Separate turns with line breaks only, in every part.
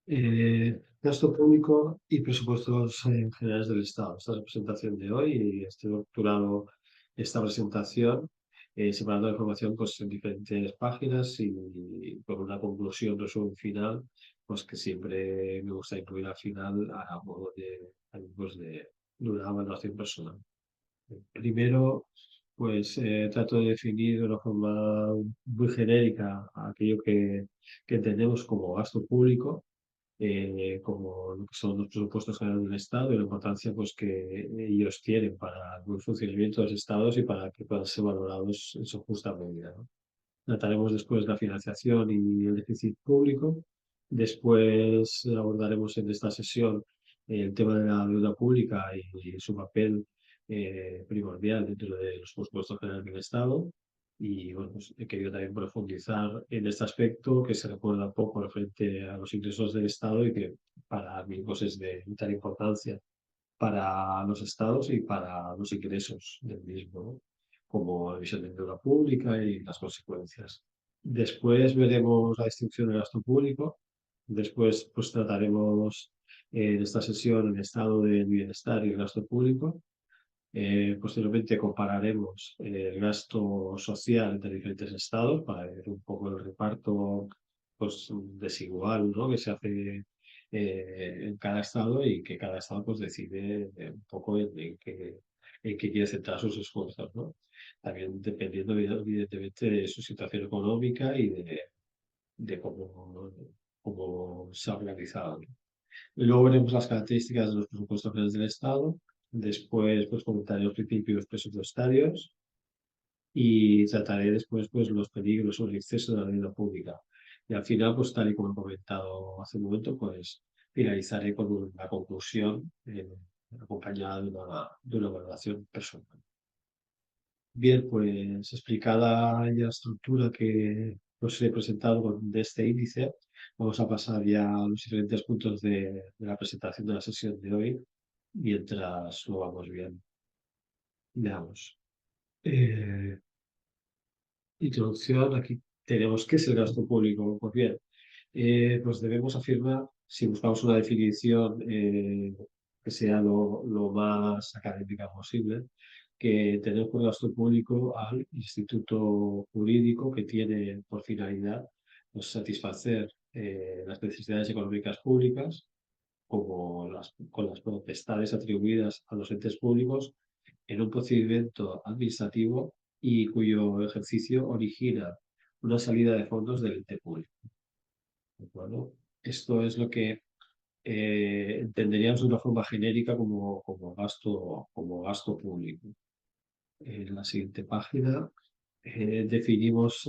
Gasto público y presupuestos generales del Estado. Esta es la presentación de hoy y estoy estructurado esta presentación separando la información pues, en diferentes páginas y con una conclusión, resumen final, pues que siempre me gusta incluir al final a modo de una evaluación personal. Primero, pues trato de definir de una forma muy genérica aquello que entendemos como gasto público, como lo que son los presupuestos generales del Estado y la importancia pues, que ellos tienen para el buen funcionamiento de los estados y para que puedan ser valorados en su justa medida, ¿no? Trataremos después la financiación y el déficit público. Después abordaremos en esta sesión el tema de la deuda pública y su papel primordial dentro de los presupuestos generales del Estado. Y bueno, pues he querido también profundizar en este aspecto que se recuerda poco referente a los ingresos del Estado y que para mí pues, es de vital importancia para los estados y para los ingresos del mismo, ¿no? Como la emisión de deuda pública y las consecuencias. Después veremos la distribución del gasto público. Después pues, trataremos en esta sesión el estado del bienestar y el gasto público. Posteriormente compararemos el gasto social entre diferentes estados para ver un poco el reparto pues, desigual, ¿no? Que se hace en cada estado y que cada estado pues, decide un poco en qué quiere centrar sus esfuerzos, ¿no? También dependiendo evidentemente de su situación económica y de cómo se ha organizado, ¿no? Luego veremos las características de los presupuestos generales del Estado. Después, pues comentaré los principios presupuestarios y trataré después pues, los peligros o el exceso de la deuda pública. Y al final, pues tal y como he comentado hace un momento, pues finalizaré con una conclusión acompañada de una valoración personal. Bien, pues explicada ya la estructura que os he presentado de este índice, vamos a pasar ya a los diferentes puntos de la presentación de la sesión de hoy, mientras lo vamos bien. Veamos. Eh, Introducción, aquí tenemos qué es el gasto público. Pues bien, pues debemos afirmar, si buscamos una definición que sea lo más académica posible, que tenemos por gasto público al instituto jurídico que tiene por finalidad pues, satisfacer las necesidades económicas públicas, como con las potestades atribuidas a los entes públicos en un procedimiento administrativo y cuyo ejercicio origina una salida de fondos del ente público. ¿De acuerdo? Esto es lo que entenderíamos de una forma genérica como gasto público. En la siguiente página definimos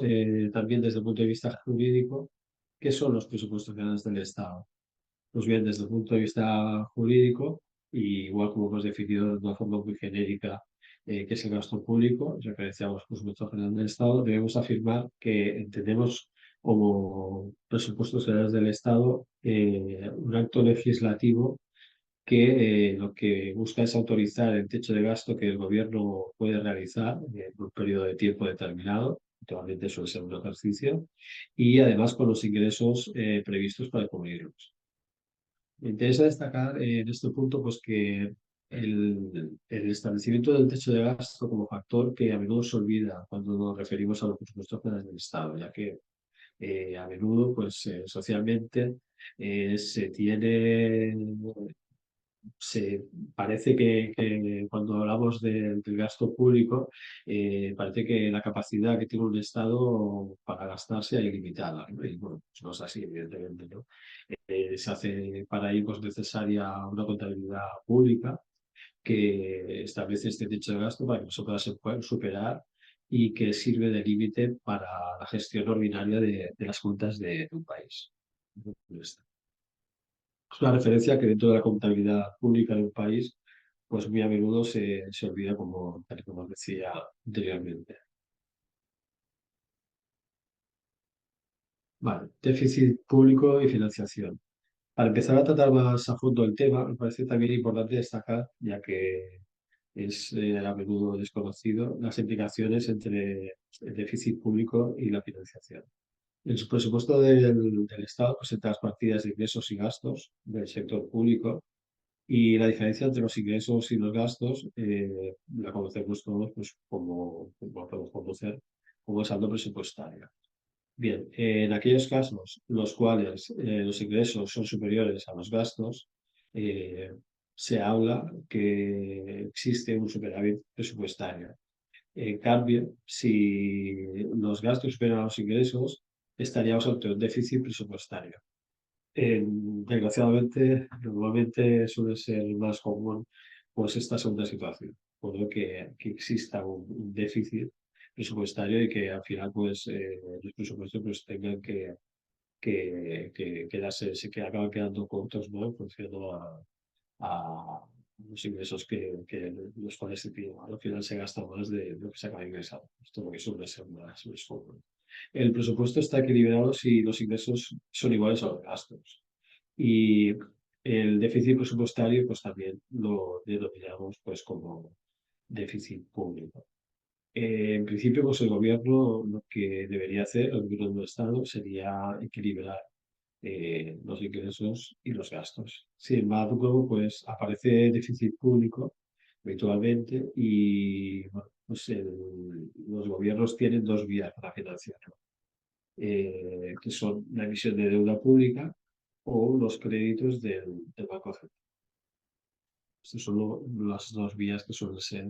también desde el punto de vista jurídico qué son los presupuestos generales del Estado. Pues bien, desde el punto de vista jurídico, y igual como hemos definido de una forma muy genérica qué es el gasto público, referenciamos presupuesto general del Estado, debemos afirmar que entendemos como presupuestos generales del Estado un acto legislativo que lo que busca es autorizar el techo de gasto que el gobierno puede realizar en un periodo de tiempo determinado, actualmente suele ser un ejercicio, y además con los ingresos previstos para cubrirlos. Me interesa destacar en este punto pues, que el establecimiento del techo de gasto como factor que a menudo se olvida cuando nos referimos a los presupuestos generales del Estado, ya que a menudo pues, socialmente se tiene se parece que cuando hablamos del gasto público, parece que la capacidad que tiene un Estado para gastarse es ilimitada, ¿no? Y bueno, pues no es así, evidentemente, ¿no? Se hace para ello pues, necesaria una contabilidad pública que establece este techo de gasto para que no se pueda superar y que sirve de límite para la gestión ordinaria de las cuentas de un país. Es una referencia que dentro de la contabilidad pública de un país, pues muy a menudo se olvida, tal y como os decía anteriormente. Vale, déficit público y financiación. Para empezar a tratar más a fondo el tema, me parece también importante destacar, ya que es a menudo desconocido, las implicaciones entre el déficit público y la financiación. El presupuesto del Estado presenta las partidas de ingresos y gastos del sector público y la diferencia entre los ingresos y los gastos la conocemos todos pues, como podemos conocer como saldo presupuestario. Bien, en aquellos casos los cuales los ingresos son superiores a los gastos, eh, se habla que existe un superávit presupuestario. En cambio, si los gastos superan a los ingresos, estaríamos ante un déficit presupuestario. Desgraciadamente, normalmente suele ser más común pues esta segunda situación, por lo que exista un déficit presupuestario y que al final pues los presupuestos pues tengan que quedarse, que acaban quedando cortos, ¿no? Funcionando a los ingresos que los cuales al final se gasta más de lo que se acaba ingresando. Esto porque suele ser más común. El presupuesto está equilibrado si los ingresos son iguales a los gastos. Y el déficit presupuestario, pues también lo denominamos pues como déficit público. En principio, pues el gobierno lo que debería hacer, el gobierno del Estado, sería equilibrar los ingresos y los gastos. Sin embargo, pues aparece déficit público habitualmente y bueno, pues los gobiernos tienen dos vías para financiarlo, que son la emisión de deuda pública o los créditos del Banco Central. Estas son las dos vías que suelen ser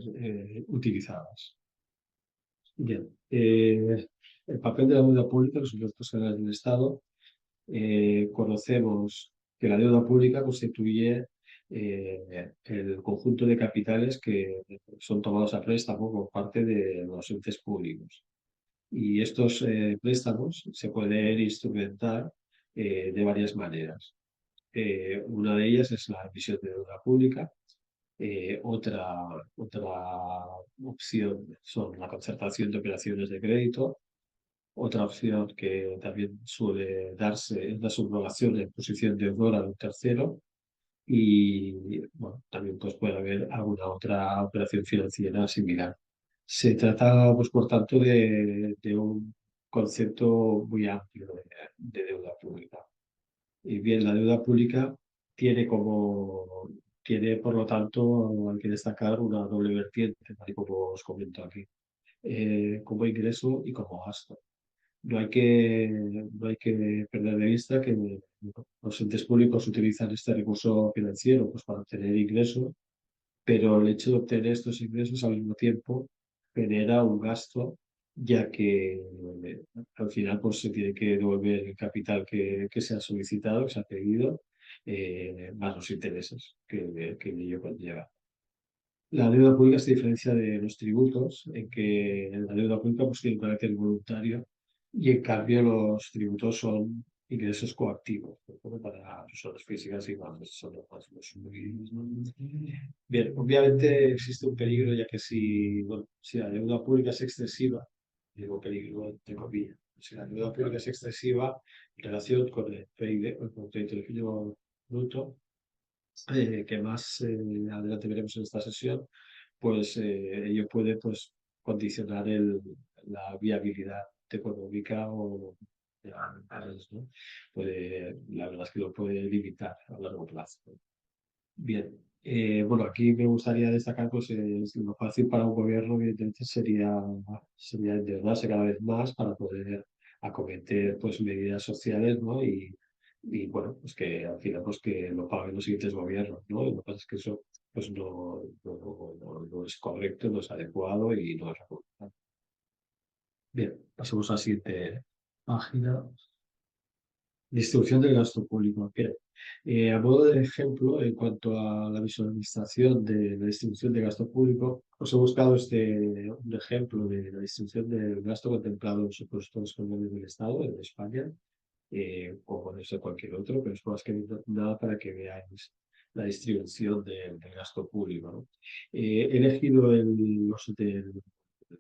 utilizadas. Bien, el papel de la deuda pública en los presupuestos generales del Estado. Conocemos que la deuda pública constituye el conjunto de capitales que son tomados a préstamo por parte de los entes públicos. Y estos préstamos se pueden instrumentar de varias maneras. Una de ellas es la emisión de deuda pública. Otra opción son la concertación de operaciones de crédito. Otra opción que también suele darse es la subrogación en posición deudora de un tercero y bueno, también pues, puede haber alguna otra operación financiera similar. Se trata, pues, por tanto, de un concepto muy amplio de deuda pública. Y bien, la deuda pública tiene tiene, por lo tanto, hay que destacar una doble vertiente, tal y como os comento aquí, como ingreso y como gasto. No hay que perder de vista que los entes públicos utilizan este recurso financiero pues, para obtener ingresos, pero el hecho de obtener estos ingresos al mismo tiempo genera un gasto, ya que al final pues, se tiene que devolver el capital que se ha solicitado, que se ha pedido, más los intereses que ello conlleva. La deuda pública se diferencia de los tributos en que la deuda pública pues, tiene un carácter voluntario y en cambio los tributos son ingresos coactivos, ¿no? Para personas físicas y más, son los muy... Bien, obviamente existe un peligro ya que bueno, si la deuda pública es excesiva, digo peligro entre comillas, si la deuda pública es excesiva en relación con el PIB, con el Producto Interno Bruto, que más adelante veremos en esta sesión, pues ello puede pues, condicionar la viabilidad económica o de las empresas, ¿no? La verdad es que lo puede limitar a largo plazo. Bien, bueno, aquí me gustaría destacar pues, lo fácil para un gobierno, evidentemente, sería endeudarse cada vez más para poder acometer pues, medidas sociales, ¿no? Y bueno, pues que al final pues, que lo paguen los siguientes gobiernos, ¿no? Lo que pasa es que eso pues, no es correcto, no es adecuado y no es recomendable. Bien, pasemos a la siguiente página. Distribución del gasto público. Bien, a modo de ejemplo, en cuanto a la visualización de la distribución de gasto público, os he buscado un ejemplo de la distribución del gasto contemplado en los presupuestos generales del Estado en España, o puede ser cualquier otro, pero es más que nada para que veáis la distribución del gasto público, ¿no? He elegido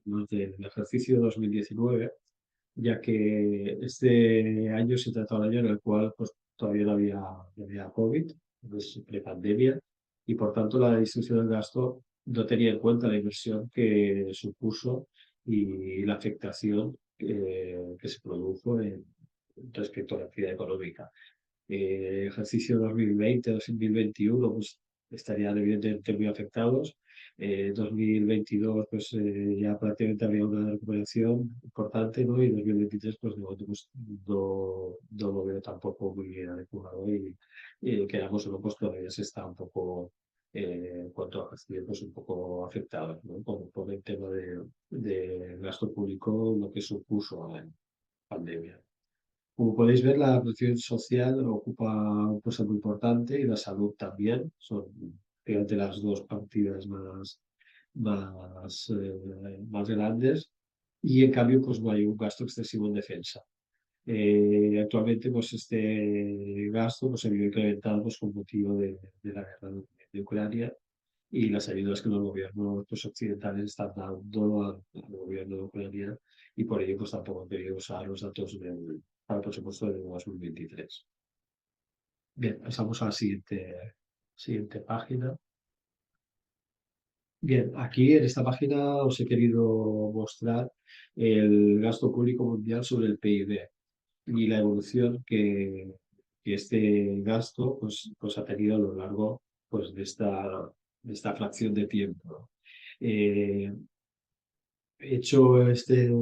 los del ejercicio 2019 ya que este año se trata de un año en el cual pues, todavía no había COVID, es prepandemia, y por tanto la distribución del gasto no tenía en cuenta la inversión que supuso y la afectación que se produjo respecto a la actividad económica. Ejercicio 2020-2021 pues estarían evidentemente muy afectados. 2022 pues ya prácticamente había una recuperación importante, ¿no? Y 2023 pues de momento pues, no lo veo tampoco muy bien adecuado y quedamos en pues todavía se está un poco en cuanto a ejercicio pues un poco afectado, ¿no? Por el tema de gasto público, lo que supuso la pandemia. Como podéis ver, la protección social ocupa un puesto muy importante y la salud también. Son, fíjate, las dos partidas más grandes. Y en cambio, pues no hay un gasto excesivo en defensa. Actualmente, pues este gasto pues, se vio incrementado pues, con motivo de la guerra de Ucrania y las ayudas que los gobiernos pues, occidentales están dando al gobierno de Ucrania y por ello pues tampoco han querido usar los datos para el presupuesto de 2023. Bien, pasamos a la siguiente página. Bien, aquí en esta página os he querido mostrar el gasto público mundial sobre el PIB y la evolución que este gasto pues ha tenido a lo largo pues, de esta fracción de tiempo, ¿no? Eh, He hecho este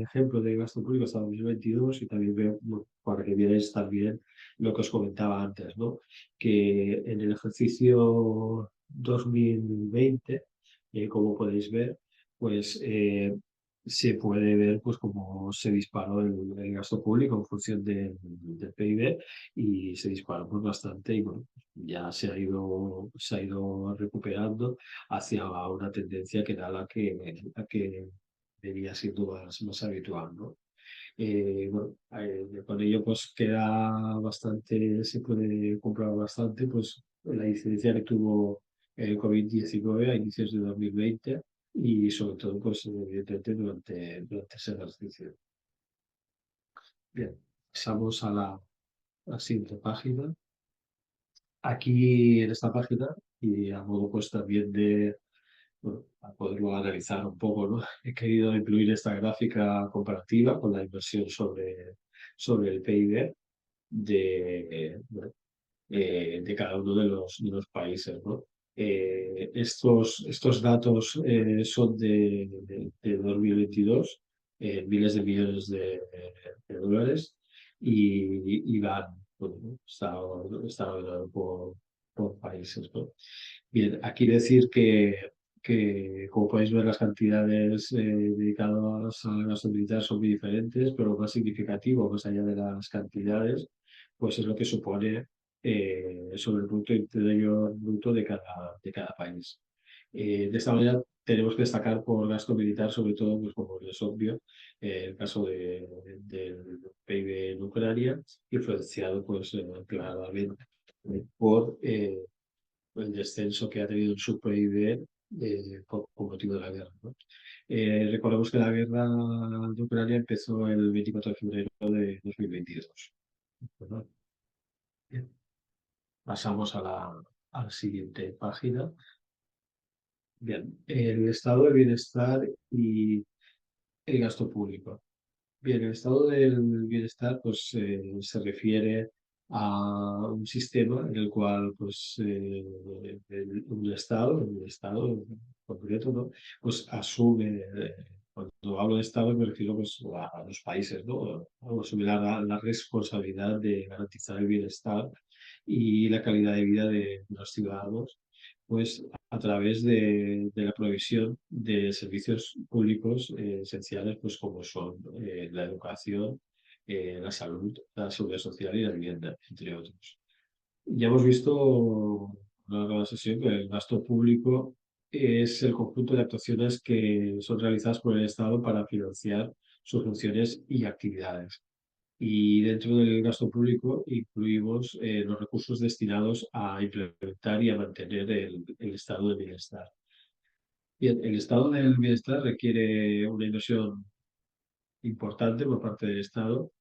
ejemplo de gasto público hasta 2022 y también veo, bueno, para que veáis también lo que os comentaba antes, ¿no? Que en el ejercicio 2020, como podéis ver, pues se puede ver pues cómo se disparó el gasto público en función del PIB y se disparó pues, bastante y bueno, ya se ha ido recuperando hacia una tendencia que era la que venía siendo más habitual, ¿no? Bueno, con ello pues queda bastante, se puede comprobar bastante pues la incidencia que tuvo el COVID-19 a inicios de 2020 y sobre todo pues evidentemente durante ese ejercicio. Bien, pasamos a la siguiente página. Aquí en esta página y a modo pues también de bueno, para poderlo analizar un poco, ¿no? He querido incluir esta gráfica comparativa con la inversión sobre el PIB de cada uno de los países, ¿no? Estos datos son de 2022, miles de millones de dólares y van, bueno, ¿no? Está ordenado por países, ¿no? Bien, aquí decir que, como podéis ver, las cantidades dedicadas al gasto militar son muy diferentes, pero lo más significativo, más allá de las cantidades, pues es lo que supone sobre el Producto Interior Bruto de cada país. De esta manera, tenemos que destacar por gasto militar, sobre todo, pues como es obvio, el caso del PIB en Ucrania, influenciado pues, claramente por el descenso que ha tenido en su PIB por motivo de la guerra, ¿no? Recordemos que la guerra de Ucrania empezó el 24 de febrero de 2022. ¿Verdad? Bien, pasamos a la siguiente página. Bien, el estado de bienestar y el gasto público. Bien, el estado del bienestar pues, se refiere a un sistema en el cual pues, un estado en concreto, ¿no? Pues asume, cuando hablo de estado me refiero pues, a los países, ¿no? Algo similar a la responsabilidad de garantizar el bienestar y la calidad de vida de los ciudadanos, pues a través de la provisión de servicios públicos esenciales, pues como son la educación, la salud, la seguridad social y la vivienda, entre otros. Ya hemos visto en una nueva sesión que el gasto público es el conjunto de actuaciones que son realizadas por el Estado para financiar sus funciones y actividades. Y dentro del gasto público incluimos los recursos destinados a implementar y a mantener el estado de bienestar. Bien, el estado del bienestar requiere una inversión importante por parte del Estado,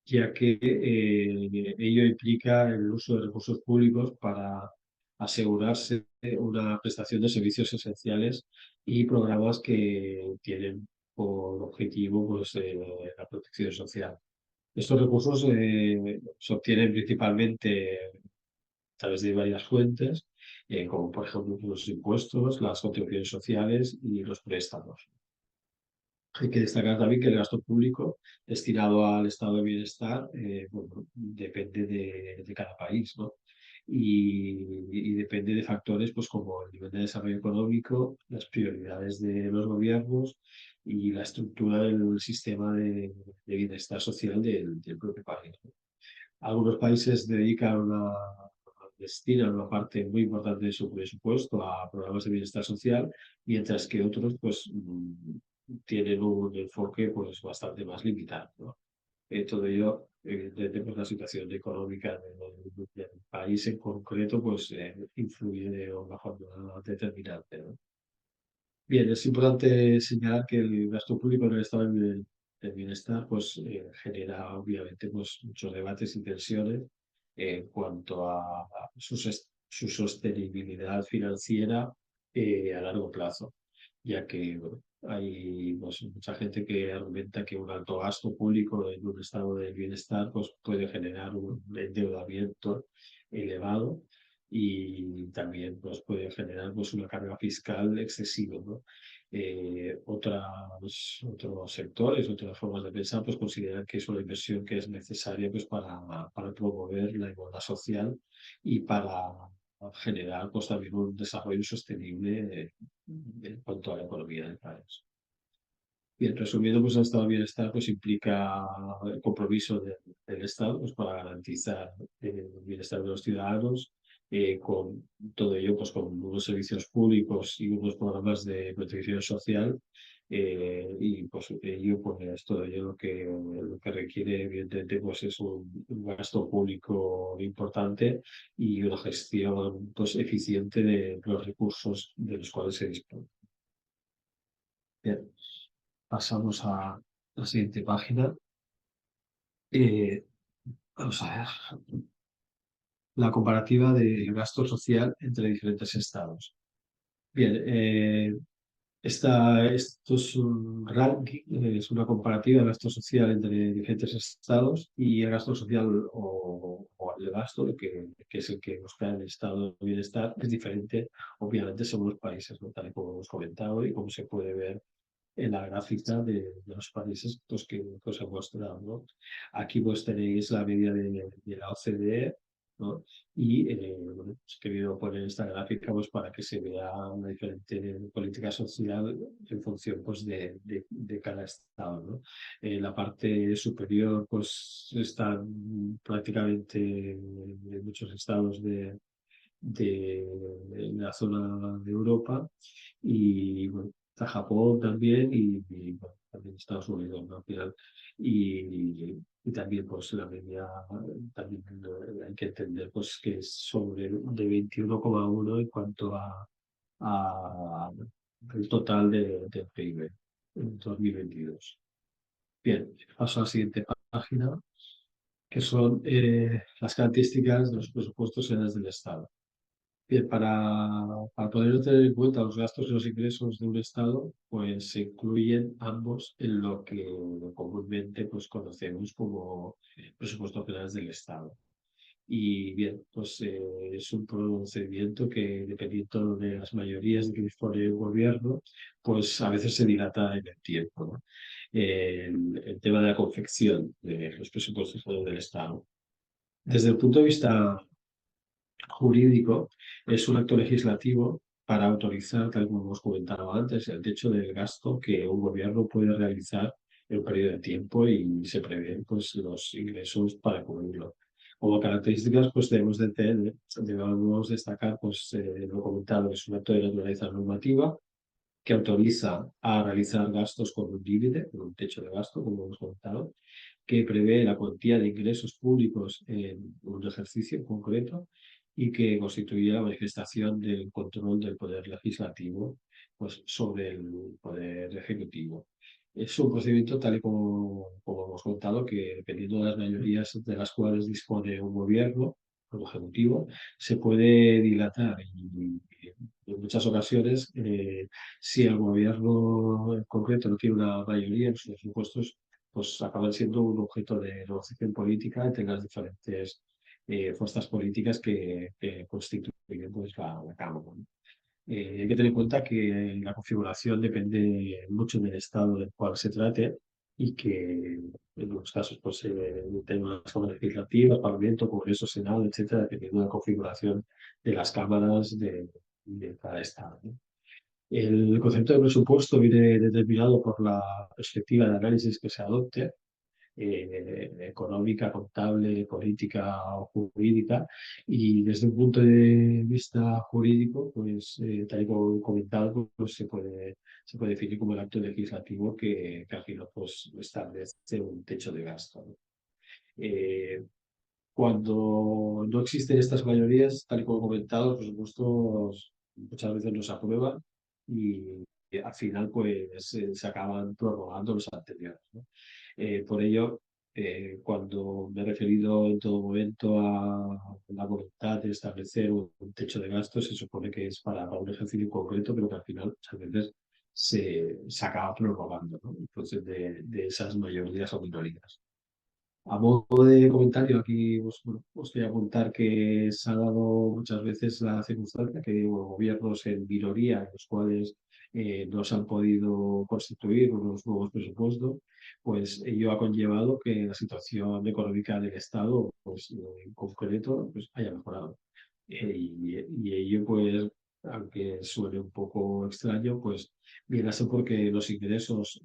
ya que ello implica el uso de recursos públicos para asegurarse una prestación de servicios esenciales y programas que tienen por objetivo pues, la protección social. Estos recursos se obtienen principalmente a través de varias fuentes, como por ejemplo los impuestos, las contribuciones sociales y los préstamos. Hay que destacar también que el gasto público destinado al estado de bienestar, bueno, depende de cada país, ¿no? Y depende de factores pues, como el nivel de desarrollo económico, las prioridades de los gobiernos y la estructura del sistema de bienestar social del propio país, ¿no? Algunos países destinan una parte muy importante de su presupuesto a programas de bienestar social, mientras que otros pues, tienen un enfoque pues, bastante más limitado, ¿no? Todo ello, evidentemente, pues, la situación económica del país en concreto pues, influye de una forma determinante, ¿no? Bien, es importante señalar que el gasto público en el estado del bienestar pues, genera obviamente pues, muchos debates y tensiones en cuanto a su sostenibilidad financiera a largo plazo, ya que bueno, hay pues, mucha gente que argumenta que un alto gasto público en un estado del bienestar pues, puede generar un endeudamiento elevado y también pues, puede generar pues, una carga fiscal excesiva, ¿no? Otros sectores, otras formas de pensar, pues consideran que es una inversión que es necesaria pues, para promover la igualdad social y para generar pues, también un desarrollo sostenible en cuanto a la economía del país. Bien, resumiendo, pues el estado de bienestar pues, implica el compromiso del Estado pues, para garantizar el bienestar de los ciudadanos, con todo ello pues, con unos servicios públicos y unos programas de protección social, y pues ello, pues, todo ello lo que requiere, evidentemente, pues, es un gasto público importante y una gestión pues, eficiente de los recursos de los cuales se dispone. Bien. Pasamos a la siguiente página. Eh, Vamos a ver. La comparativa del gasto social entre diferentes estados. Bien, esto es un ranking, es una comparativa del gasto social entre diferentes estados y el gasto social o el gasto, que es el que busca el estado de bienestar, es diferente, obviamente, según los países, ¿no? Tal y como hemos comentado y como se puede ver en la gráfica de los países pues, que os he mostrado, ¿no? Aquí pues tenéis la media de la OCDE, ¿no? Y bueno, pues, he querido poner esta gráfica pues, para que se vea una diferente política social en función pues, de cada estado, ¿no? En la parte superior pues están prácticamente en muchos estados de la zona de Europa y bueno, está Japón también y, bueno, también Estados Unidos, ¿no? Al final. Y también pues la media también hay que entender pues que es sobre de 21,1 en cuanto a el total del PIB en 2022. Bien, paso a la siguiente página, que son las características de los presupuestos generales del Estado. Bien, para poder tener en cuenta los gastos y los ingresos de un Estado, pues se incluyen ambos en lo que comúnmente pues, conocemos como presupuestos generales del Estado. Y bien, pues es un procedimiento que, dependiendo de las mayorías de que dispone el gobierno, pues a veces se dilata en el tiempo, ¿no? El tema de la confección de los presupuestos del Estado. Desde el punto de vista jurídico, es un acto legislativo para autorizar, tal como hemos comentado antes, el techo del gasto que un gobierno puede realizar en un periodo de tiempo y se prevén pues, los ingresos para cubrirlo. Como características, pues debemos destacar, pues, lo comentado, es un acto de naturaleza normativa que autoriza a realizar gastos con un límite, con un techo de gasto, como hemos comentado, que prevé la cuantía de ingresos públicos en un ejercicio en concreto y que constituye la manifestación del control del poder legislativo pues, sobre el poder ejecutivo. Es un procedimiento, tal y como hemos contado, que dependiendo de las mayorías de las cuales dispone un gobierno, el ejecutivo, se puede dilatar y en muchas ocasiones, si el gobierno en concreto no tiene una mayoría en sus presupuestos, pues acaban siendo un objeto de negociación política entre las diferentes fuerzas políticas que constituyen pues, la Cámara, ¿no? Hay que tener en cuenta que la configuración depende mucho del estado del cual se trate y que en algunos casos pues, tenemos las cámaras legislativas, Parlamento, Congreso, Senado, etcétera, dependiendo de la configuración de las cámaras de cada estado, ¿no? El concepto de presupuesto viene determinado por la perspectiva de análisis que se adopte, económica, contable, política o jurídica. Y desde un punto de vista jurídico, pues tal y como he comentado, pues se puede definir como el acto legislativo que al final pues, establece un techo de gasto, ¿no? Eh, Cuando no existen estas mayorías, tal y como he comentado, los presupuestos muchas veces no se aprueban y al final pues se acaban prorrogando los anteriores, ¿no? Por ello, cuando me he referido en todo momento a la voluntad de establecer un techo de gastos, se supone que es para un ejercicio concreto, pero que al final muchas veces se acaba prorrogando, ¿no? Entonces, de esas mayorías o minorías. A modo de comentario, aquí os voy a apuntar que se ha dado muchas veces la circunstancia que gobiernos en minoría, en los cuales no se han podido constituir unos nuevos presupuestos, pues ello ha conllevado que la situación económica del Estado, pues en concreto, pues haya mejorado. Y ello, pues, aunque suene un poco extraño, pues viene a ser porque los ingresos,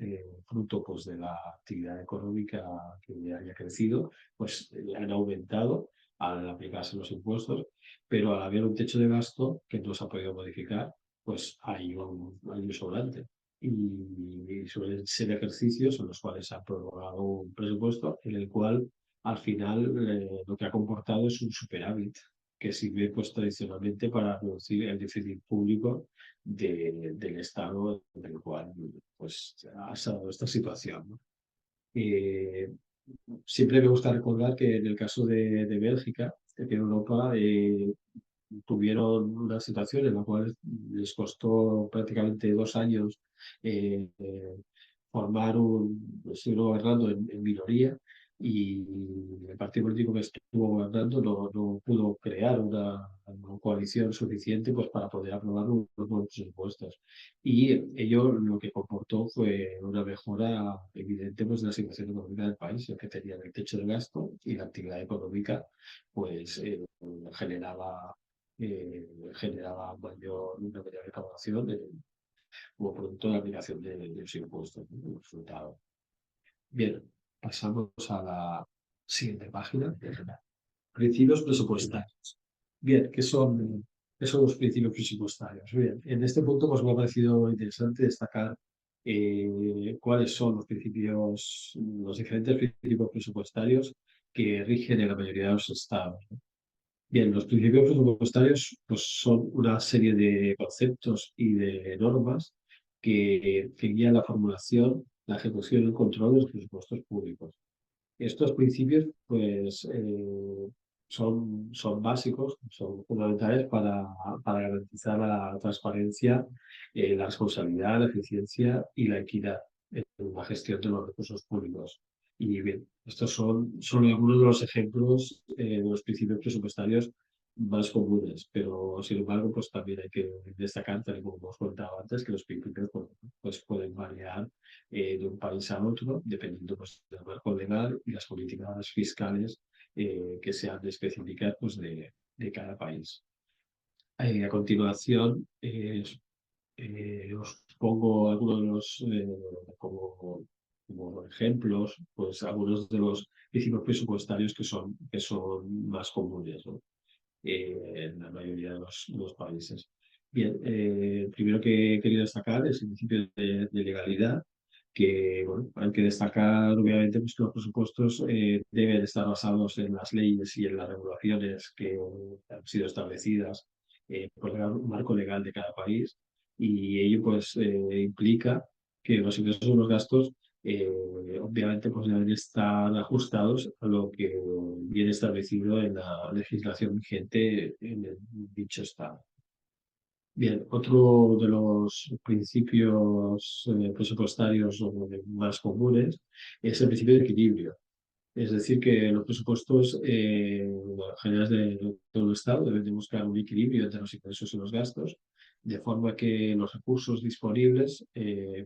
fruto pues, de la actividad económica que haya crecido, pues han aumentado al aplicarse los impuestos, pero al haber un techo de gasto que no se ha podido modificar, pues hay un sobrante. Y suelen ser ejercicios en los cuales se ha prorrogado un presupuesto en el cual al final lo que ha comportado es un superávit que sirve pues tradicionalmente para reducir el déficit público del Estado en el cual pues, ha dado esta situación, ¿no? Eh, Siempre me gusta recordar que en el caso de Bélgica, que en Europa tuvieron una situación en la cual les costó prácticamente 2 años eh, eh, formar seguir gobernando en minoría y el partido político que estuvo gobernando no pudo crear una coalición suficiente pues, para poder aprobar unos nuevos presupuestos. Y ello lo que comportó fue una mejora evidente pues, de la situación económica del país, ya que tenían el techo de gasto y la actividad económica pues generaba una mayor recaudación como producto de la aplicación de los impuestos, ¿no? El resultado. Bien, pasamos a la siguiente página. Principios presupuestarios. Bien, qué son los principios presupuestarios? Bien, en este punto pues, me ha parecido interesante destacar cuáles son los diferentes principios presupuestarios que rigen en la mayoría de los estados. Bien, los principios presupuestarios pues, son una serie de conceptos y de normas que guían la formulación, la ejecución y el control de los presupuestos públicos. Estos principios pues, son básicos, son fundamentales para garantizar la transparencia, la responsabilidad, la eficiencia y la equidad en la gestión de los recursos públicos. Y bien, estos son solo algunos de los ejemplos de los principios presupuestarios más comunes, pero sin embargo, pues también hay que destacar, tal y como hemos contado antes, que los principios pues, pueden variar de un país a otro, dependiendo pues, del marco legal y las políticas fiscales que sean específicas pues, de cada país. A continuación, os pongo algunos de los, como ejemplos, pues algunos de los principios presupuestarios que son más comunes, ¿no? En la mayoría de los países. Bien, primero que he querido destacar es el principio de legalidad, que bueno, hay que destacar obviamente pues, que los presupuestos deben estar basados en las leyes y en las regulaciones que han sido establecidas por el marco legal de cada país y ello pues implica que los ingresos y los gastos obviamente pues deben estar ajustados a lo que viene establecido en la legislación vigente en el dicho estado. Bien, otro de los principios presupuestarios más comunes es el principio de equilibrio. Es decir, que los presupuestos generales de todo el Estado deben de buscar un equilibrio entre los ingresos y los gastos, de forma que los recursos disponibles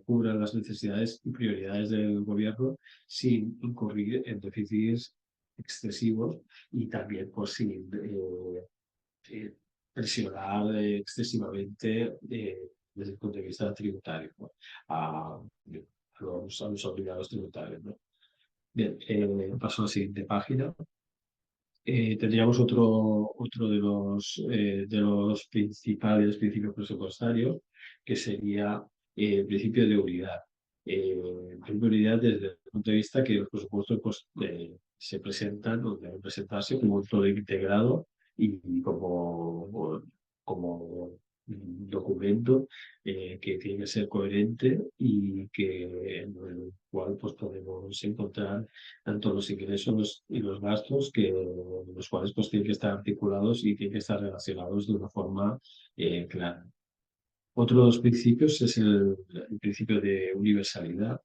cubran las necesidades y prioridades del gobierno sin incurrir en déficits excesivos y también pues, sin eh, presionar excesivamente desde el punto de vista tributario, ¿no? A los obligados tributarios, ¿no? Bien, paso a la siguiente página. Tendríamos otro de los principales principios presupuestarios, que sería el principio de unidad. El principio de unidad desde el punto de vista que los presupuestos pues, se presentan o deben presentarse como un todo integrado y como un documento que tiene que ser coherente y que, en el cual pues, podemos encontrar tanto los ingresos y los gastos, que los cuales pues tienen que estar articulados y tienen que estar relacionados de una forma clara. Otro de los principios es el principio de universalidad,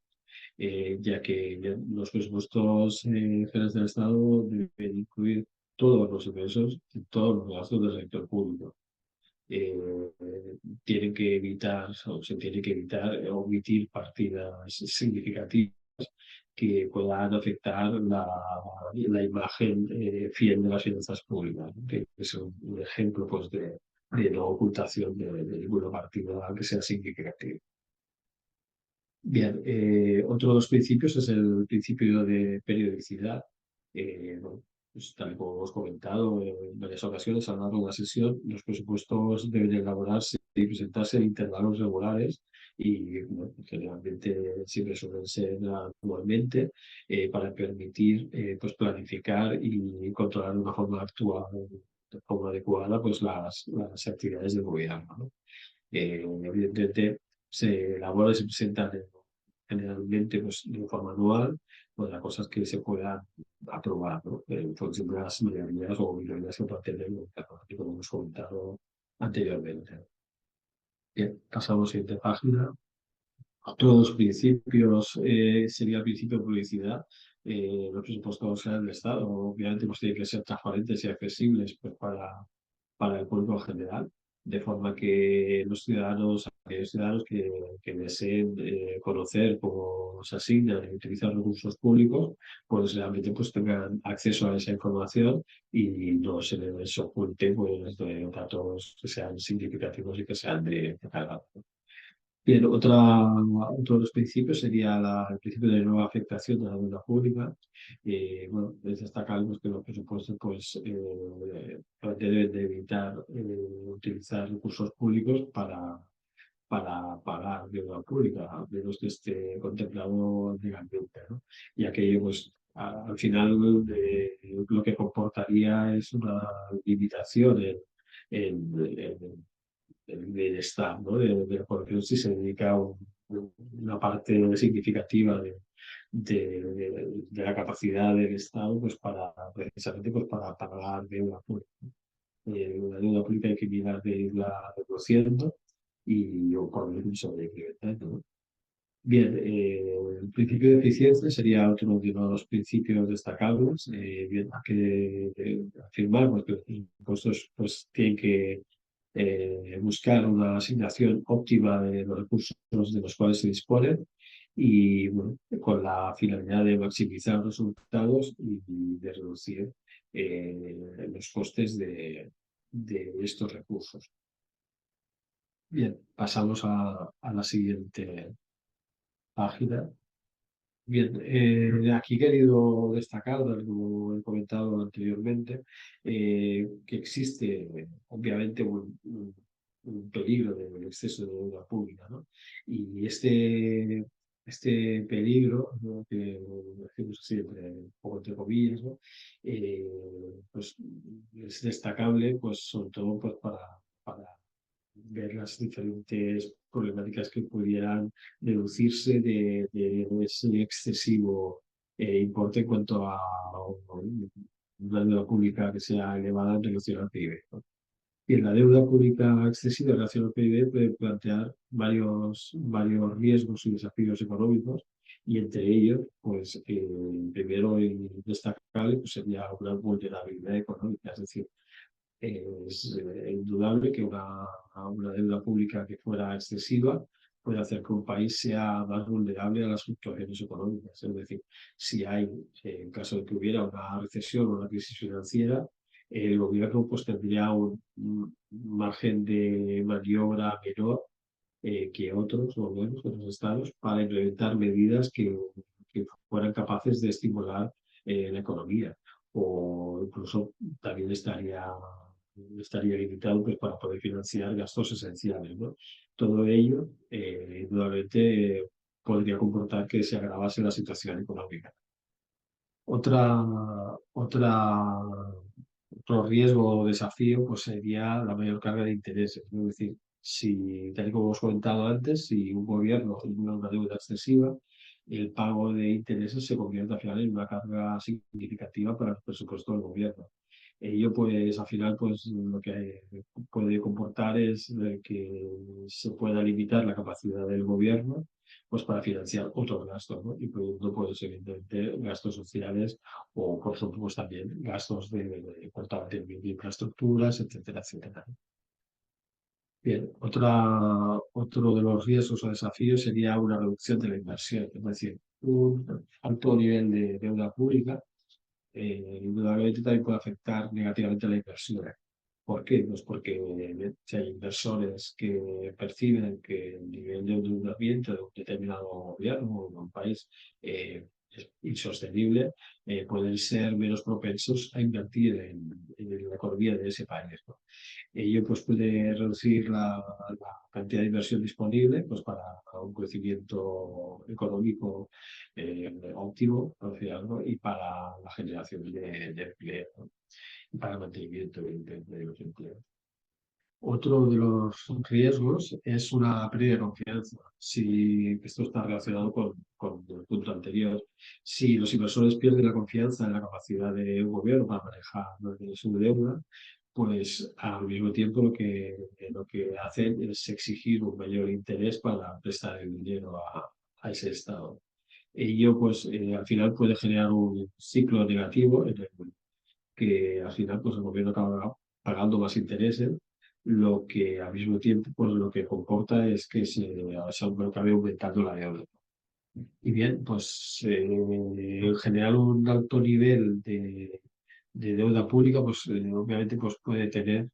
ya que los presupuestos generales del Estado deben incluir todos los ingresos y todos los gastos del sector público. eh, Tienen que evitar, o se tiene que evitar omitir partidas significativas que puedan afectar la imagen fiel de las finanzas públicas, ¿no? Que es un ejemplo pues, de no ocultación de ninguna partida que sea significativa. Bien, otro de los principios es el principio de periodicidad. Bueno, pues, tal y como hemos comentado en varias ocasiones a lo largo de la sesión, los presupuestos deben elaborarse y presentarse en intervalos regulares y bueno, generalmente siempre suelen ser anualmente para permitir pues, planificar y controlar de una forma actual, de forma adecuada, pues las actividades del gobierno, ¿no? Evidentemente se elabora y se presenta generalmente pues, de forma anual, pues las cosas que se puedan aprobar, ¿no? En función de las mayorías o minorías que puedan tener, como hemos comentado anteriormente. Bien, pasamos a la siguiente página. Otro de los principios sería el principio de publicidad. Los presupuestos del Estado, obviamente, pues tienen que ser transparentes y accesibles pues, para el público en general, de forma que los ciudadanos, aquellos ciudadanos que deseen conocer cómo se asignan y utilizan recursos públicos, pues realmente pues, tengan acceso a esa información y no se les oculte pues, de datos que sean significativos y que sean de calidad. Bien, otro de los principios sería el principio de no afectación de la deuda pública. Bueno, es destacable pues, que los presupuestos pues, deben de evitar utilizar recursos públicos para pagar deuda pública, a menos que esté contemplado legalmente, ¿no? Y aquello, pues, al final, lo que comportaría es una limitación en el bienestar, ¿no? De la población si se dedica a una parte significativa de la capacidad del Estado pues para precisamente pues para pagar deuda pública. La deuda pública hay que mirar de irla reduciendo y o por lo menos sobreimplementando, ¿no? Bien, el principio de eficiencia sería otro de los principios destacables. Bien, hay que afirmar pues, que los impuestos pues, tienen que buscar una asignación óptima de los recursos de los cuales se disponen y bueno, con la finalidad de maximizar los resultados y de reducir los costes de estos recursos. Bien, pasamos a la siguiente página. Bien, aquí he querido destacar, como he comentado anteriormente, que existe obviamente un peligro del exceso de deuda pública, ¿no? Y este peligro, ¿no? Que decimos así, un poco entre comillas, ¿no? Eh, pues es destacable, pues sobre todo pues, para ver las diferentes problemáticas que pudieran deducirse de ese excesivo importe en cuanto a una deuda pública que sea elevada en relación al PIB, ¿no? Y en la deuda pública excesiva en relación al PIB puede plantear varios riesgos y desafíos económicos, y entre ellos, pues, primero y destacable, pues, sería una vulnerabilidad económica. Es decir, es indudable que una deuda pública que fuera excesiva puede hacer que un país sea más vulnerable a las fluctuaciones económicas. Es decir, si hay, en caso de que hubiera una recesión o una crisis financiera, el gobierno pues tendría un margen de maniobra menor que otros gobiernos, otros estados, para implementar medidas que fueran capaces de estimular la economía. O incluso también estaría limitado pues, para poder financiar gastos esenciales, ¿no? Todo ello, indudablemente, podría comportar que se agravase la situación económica. Otra, otra, Otro riesgo o desafío pues, sería la mayor carga de intereses. Es decir, si, tal y como hemos comentado antes, si un gobierno tiene una deuda excesiva, el pago de intereses se convierte al final en una carga significativa para el presupuesto del gobierno. Ello, pues, al final, pues, lo que puede comportar es que se pueda limitar la capacidad del gobierno pues para financiar otros gastos, ¿no? Y produciendo, pues, evidentemente, gastos sociales o, por ejemplo, pues también gastos de mantenimiento de infraestructuras, etcétera, etcétera. Bien, otro de los riesgos o desafíos sería una reducción de la inversión, es decir, un alto nivel de deuda pública indudablemente también puede afectar negativamente a la inversión. ¿Por qué? Pues porque si hay inversores que perciben que el nivel de endeudamiento de un determinado gobierno o de un país es insostenible, pueden ser menos propensos a invertir en la economía de ese país, ¿no? Ello pues, puede reducir la cantidad de inversión disponible pues, para un crecimiento económico óptimo, por decir algo, y para la generación de empleo, ¿no? Y para el mantenimiento de los empleos. Otro de los riesgos es una pérdida de confianza. Si esto está relacionado con el punto anterior, si los inversores pierden la confianza en la capacidad de un gobierno para manejar su deuda, pues al mismo tiempo lo que hacen es exigir un mayor interés para prestar el dinero a ese Estado. Ello, pues, al final puede generar un ciclo negativo en el que al final pues, el gobierno acaba pagando más intereses, lo que al mismo tiempo pues, lo que comporta es que se acabe aumentando la deuda. Y bien, pues en general un alto nivel de deuda pública, pues obviamente pues, puede tener,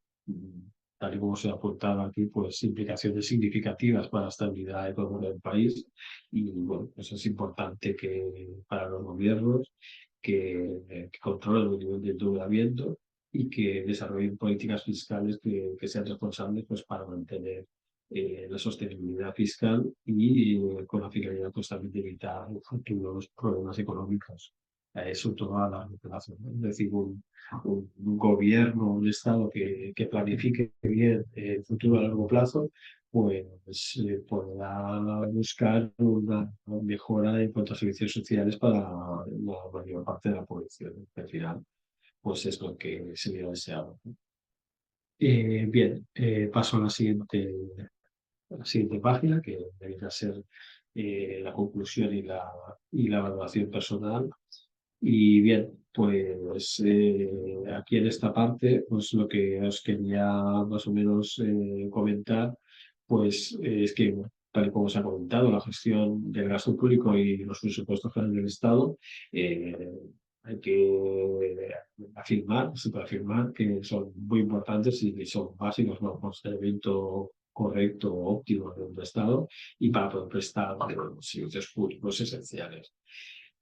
tal y como se ha apuntado aquí, pues implicaciones significativas para la estabilidad económica del país. Y bueno, pues es importante que para los gobiernos que controlen el nivel de endeudamiento y que desarrollen políticas fiscales que sean responsables pues, para mantener la sostenibilidad fiscal y con la finalidad pues, también de evitar futuros problemas económicos. Eso todo a largo plazo, ¿no? Es decir, un gobierno, un Estado que planifique bien el futuro a largo plazo, pues podrá buscar una mejora en cuanto a servicios sociales para la mayor parte de la población. Al final, pues es lo que sería deseado, ¿no? Bien, paso a la siguiente página, que debería ser la conclusión y la evaluación personal. Y bien, pues aquí en esta parte, pues lo que os quería más o menos comentar, pues es que, bueno, tal y como se ha comentado, la gestión del gasto público y los presupuestos generales del Estado, eh, hay que se puede afirmar que son muy importantes y que son básicos para un funcionamiento correcto, óptimo de un Estado y para poder prestar servicios públicos esenciales.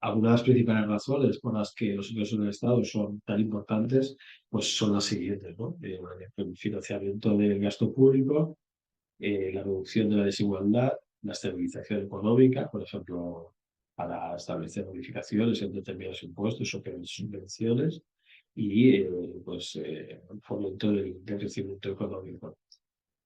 Algunas de las principales razones por las que los ingresos del Estado son tan importantes, pues son las siguientes, ¿no? El financiamiento del gasto público, la reducción de la desigualdad, la estabilización económica, por ejemplo, para establecer modificaciones en determinados impuestos o subvenciones, y pues, el fomento del crecimiento económico.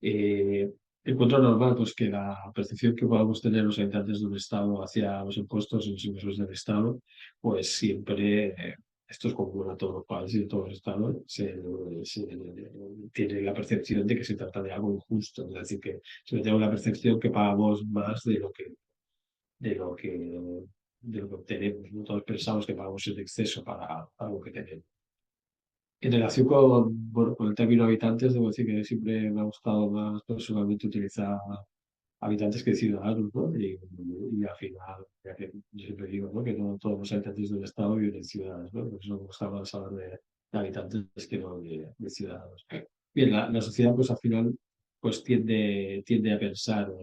Eh, Encuentro normal pues, que la percepción que podamos tener los habitantes de un Estado hacia los impuestos y los ingresos del Estado, pues siempre esto es común a todos los países y a todos los estados, tiene la percepción de que se trata de algo injusto, es decir, que se tenemos la percepción que pagamos más de lo que, de lo que obtenemos, ¿no? Todos pensamos que pagamos en exceso para algo que tenemos. En relación con, bueno, con el término habitantes, debo decir que siempre me ha gustado más personalmente utilizar habitantes que ciudadanos, ¿no? Y al final, ya que yo siempre digo, ¿no? Que no todos los habitantes del Estado viven en ciudades, ¿no? Por eso me gusta más hablar de habitantes que no de ciudadanos. Bien, la sociedad, pues al final, pues tiende a pensar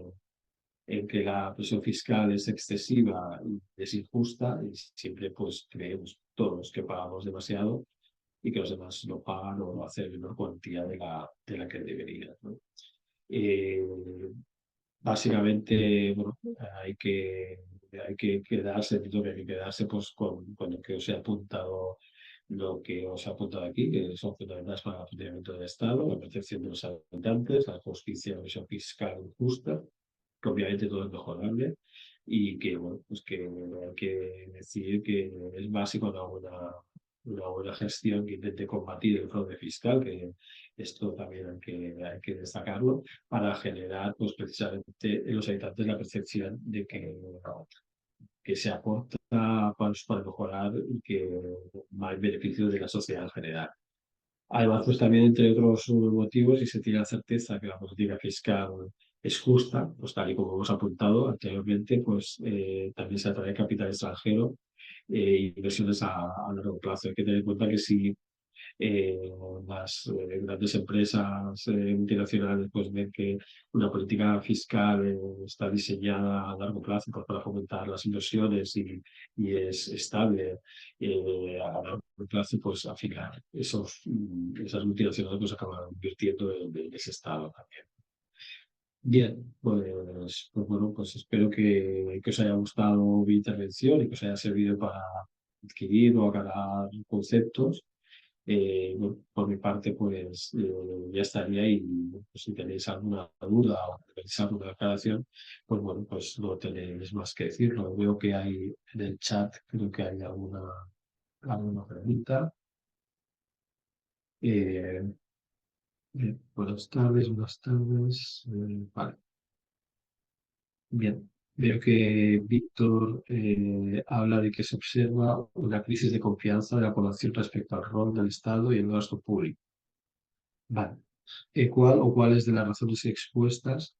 en que la presión fiscal es excesiva y es injusta, y siempre pues creemos todos que pagamos demasiado y que los demás no pagan o no hacen la menor cuantía de la que deberían, ¿no? Eh, Básicamente, bueno, hay que quedarse, entiendo que hay que quedarse pues, con lo que os he apuntado, lo que os he apuntado aquí, que son fundamentales para el funcionamiento del Estado, la percepción de los habitantes, la justicia, la visión fiscal justa, que obviamente todo es mejorable y que, bueno, pues que hay que decir que es básico una buena gestión que intente combatir el fraude fiscal, que esto también hay que destacarlo, para generar, pues precisamente en los habitantes la percepción de que se aporta para mejorar y que va en beneficio de la sociedad en general. Además, pues también, entre otros motivos, y se tiene la certeza que la política fiscal es justa, pues tal y como hemos apuntado anteriormente, pues también se atrae capital extranjero inversiones a largo plazo. Hay que tener en cuenta que si eh, las grandes empresas multinacionales pues ven que una política fiscal está diseñada a largo plazo pues, para fomentar las inversiones y es estable a largo plazo, pues al final esas multinacionales pues, acaban invirtiendo en ese estado también. Bien, pues bueno, pues espero que os haya gustado mi intervención y que os haya servido para adquirir o aclarar conceptos. Bueno, por mi parte, pues ya estaría y pues, si tenéis alguna duda o tenéis alguna aclaración, pues bueno, pues no tenéis más que decirlo. Veo que hay en el chat, creo que hay alguna pregunta. Eh, Bien, buenas tardes, buenas tardes. Vale, bien. Veo que Víctor habla de que se observa una crisis de confianza de la población respecto al rol del Estado y el gasto público. Vale. ¿Cuál o cuáles de las razones expuestas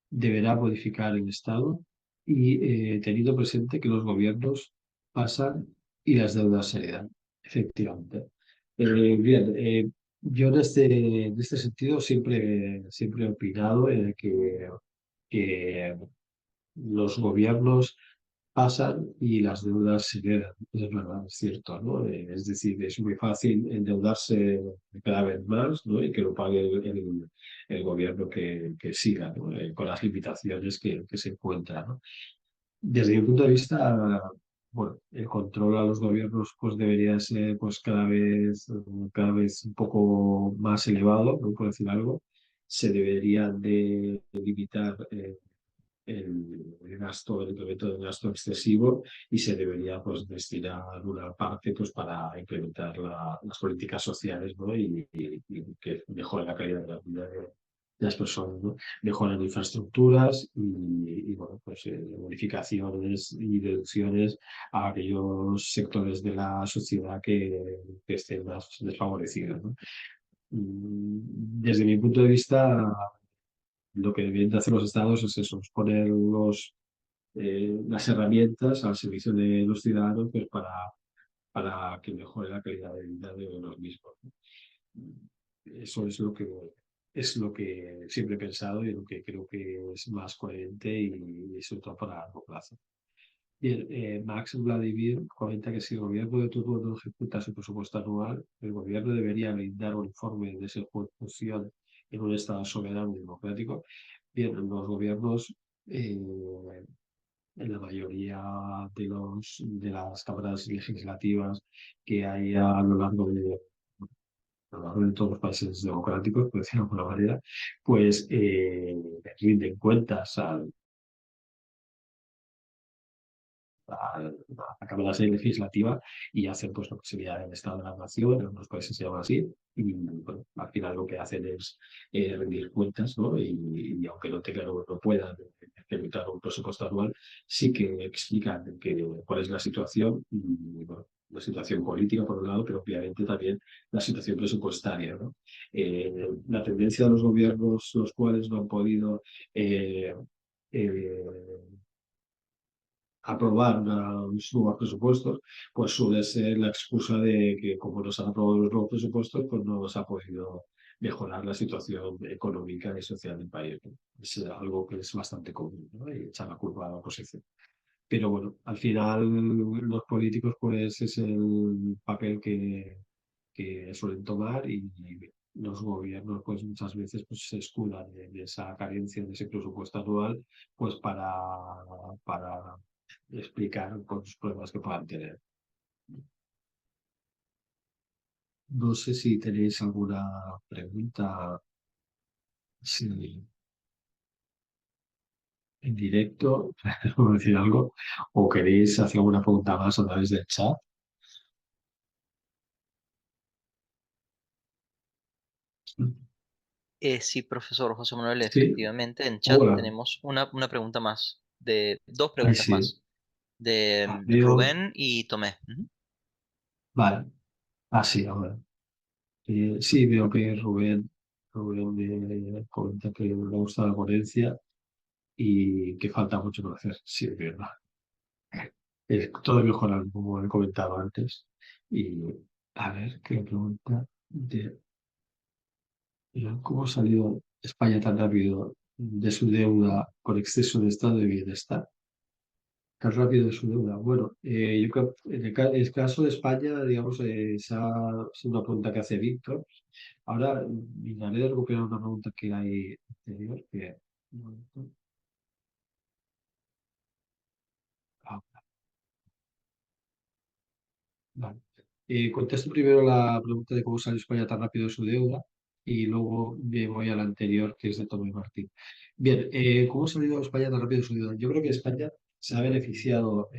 deberá modificar el Estado y teniendo presente que los gobiernos pasan y las deudas se heredan? Efectivamente. Bien, yo en este sentido siempre he opinado que los gobiernos pasan y las deudas se quedan. Es verdad, es cierto, ¿no? Es decir, es muy fácil endeudarse cada vez más, ¿no? Y que lo pague el gobierno que siga, ¿no? Con las limitaciones que se encuentran, ¿no? Desde mi punto de vista, bueno, el control a los gobiernos pues debería ser pues cada vez un poco más elevado, ¿no? Por decir algo. Se debería de limitar el gasto, el incremento del gasto excesivo y se debería pues, destinar una parte pues, para implementar las políticas sociales, ¿no? Y que mejore la calidad de la vida de las personas, ¿no? Mejoran infraestructuras bueno, pues, bonificaciones y deducciones a aquellos sectores de la sociedad que estén más desfavorecidos, ¿no? Desde mi punto de vista, lo que deberían de hacer los estados es eso, es poner las herramientas al servicio de los ciudadanos pues, para que mejore la calidad de vida de los mismos. Eso es lo que siempre he pensado y lo que creo que es más coherente y sobre todo para largo plazo. Bien, Max Vladimir comenta que si el gobierno de turno no ejecuta su presupuesto anual, el gobierno debería brindar un informe de su ejecución en un Estado soberano y democrático. Bien, los gobiernos eh, en la mayoría de las cámaras legislativas que hay a lo largo de todos los países democráticos, por decirlo de alguna manera, pues rinden cuentas la Cámara Legislativa y hacen pues lo que sería el Estado de la Nación, en algunos países se llama así, y bueno, al final lo que hacen es rendir cuentas, ¿no? Y aunque no tengan o no puedan ejecutar un presupuesto anual, sí que explican cuál es la situación, y, bueno, la situación política por un lado, pero obviamente también la situación presupuestaria, ¿no? La tendencia de los gobiernos, los cuales no han podido eh, eh, aprobar los nuevos presupuestos, pues suele ser la excusa de que como no se han aprobado los nuevos presupuestos, pues no se ha podido mejorar la situación económica y social del país, ¿no? Es algo que es bastante común, ¿no? Y echar la culpa a la oposición. Pero bueno, al final los políticos pues es el papel que suelen tomar, y los gobiernos pues muchas veces pues se escudan de esa carencia de ese presupuesto anual pues para explicar con los problemas que puedan tener. No sé si tenéis alguna pregunta, si en directo, por decir algo, o queréis hacer alguna pregunta más a través del chat.
Sí, profesor José Manuel,
Sí,
efectivamente, en chat
hola.
tenemos una pregunta más, de dos
Ay,
preguntas
sí.
más, de
Veo,
Rubén y Tomé. Ujú.
vale. Ah, sí, ahora. Sí, veo que Rubén me comenta que le gusta la ponencia y que falta mucho por hacer. Sí, es verdad. Todo mejorar, como he comentado antes. Y a ver, qué pregunta ¿cómo ha salido España tan rápido de su deuda con exceso de estado de bienestar? Tan rápido de su deuda. Bueno, yo creo que en el caso de España, digamos, es una pregunta que hace Víctor. Ahora miraré de recuperar una pregunta que hay anterior, que... Ah, vale. Contesto primero la pregunta de cómo salió España tan rápido de su deuda y luego me voy a la anterior, que es de Tomé Martín. Bien, ¿cómo ha salido España tan rápido de su deuda? Yo creo que España se ha beneficiado,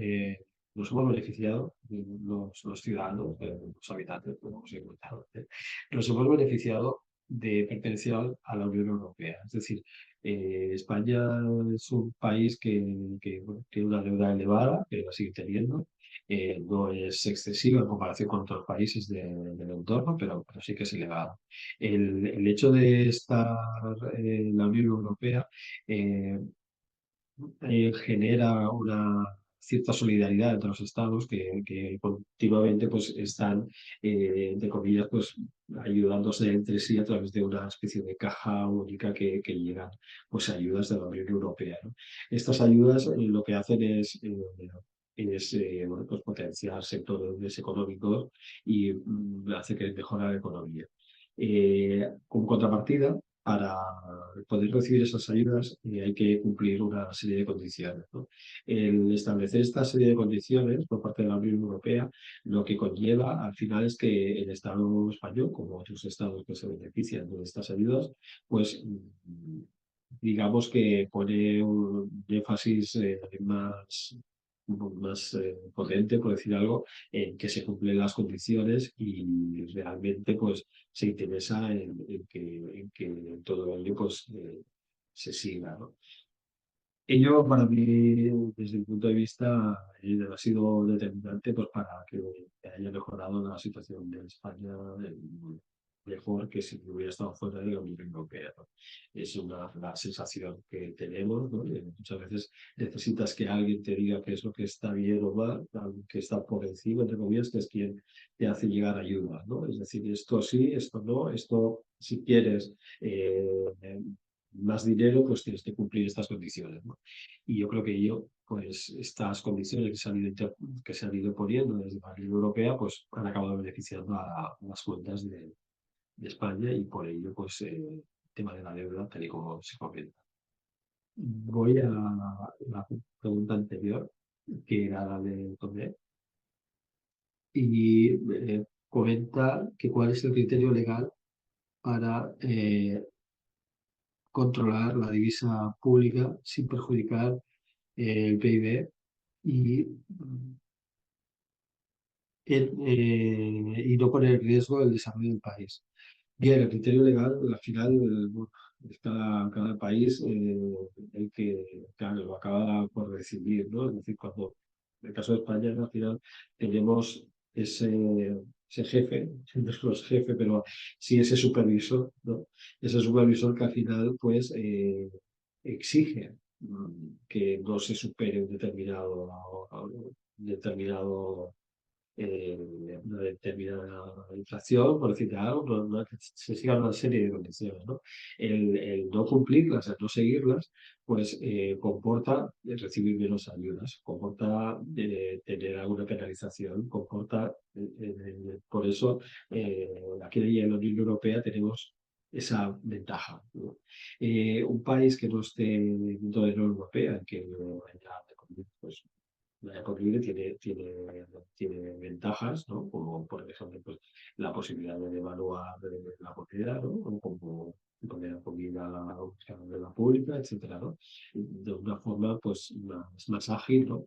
nos hemos beneficiado, los ciudadanos, los habitantes, como os he comentado antes, nos hemos beneficiado de pertenecer a la Unión Europea. Es decir, España es un país que, bueno, tiene una deuda elevada, que la sigue teniendo, no es excesivo en comparación con otros países del entorno, pero sí que es elevado. El hecho de estar en la Unión Europea eh, genera una cierta solidaridad entre los estados que continuamente pues, están, entre comillas, pues, ayudándose entre sí a través de una especie de caja única que llegan pues, ayudas de la Unión Europea, ¿no? Estas ayudas lo que hacen es bueno, pues, potenciar sectores económicos y hace que mejore la economía. Como contrapartida, para poder recibir esas ayudas hay que cumplir una serie de condiciones, ¿no? El establecer esta serie de condiciones por parte de la Unión Europea lo que conlleva al final es que el Estado español, como otros estados que se benefician de estas ayudas, pues digamos que pone un énfasis más potente, por decir algo, en que se cumplen las condiciones y realmente pues se interesa en que todo ello pues, se siga, ¿no? Ello para mí, desde mi punto de vista, ha sido determinante pues, para que haya mejorado la situación de España mejor que si hubiera estado fuera de la Unión Europea, ¿no? Es la sensación que tenemos, ¿no? Muchas veces necesitas que alguien te diga qué es lo que está bien o mal, alguien que está por encima, entre comillas, que es quien te hace llegar ayuda, ¿no? Es decir, esto sí, esto no, esto si quieres más dinero, pues tienes que cumplir estas condiciones, ¿no? Y yo creo que pues estas condiciones que se han ido poniendo desde la Unión Europea, pues han acabado beneficiando a las cuentas de España y por ello, pues el tema de la deuda, tal y como se comenta. Voy a la pregunta anterior, que era la de Tomé, y comenta que cuál es el criterio legal para controlar la divisa pública sin perjudicar el PIB, y, y no poner en riesgo el desarrollo del país. Bien, el criterio legal, al final, bueno, es cada país el que, claro, lo acaba por decidir, ¿no? Es decir, cuando, en el caso de España, al final tenemos ese jefe, no es jefe, pero sí ese supervisor, ¿no? Ese supervisor que al final, pues, exige que no se supere un determinado una determinada inflación, por decirte algo, que se sigan una serie de condiciones, ¿no? El no cumplirlas, el no seguirlas, pues comporta recibir menos ayudas, comporta tener alguna penalización, comporta, por eso aquí en la Unión Europea tenemos esa ventaja, ¿no? Un país que no esté dentro de la Unión Europea, que haya pues, la época libre tiene ventajas, ¿no? Como por ejemplo pues, la posibilidad de evaluar la moneda, ¿no? O como poner acudir a la pública, etcétera, ¿no? De una forma pues más ágil, ¿no?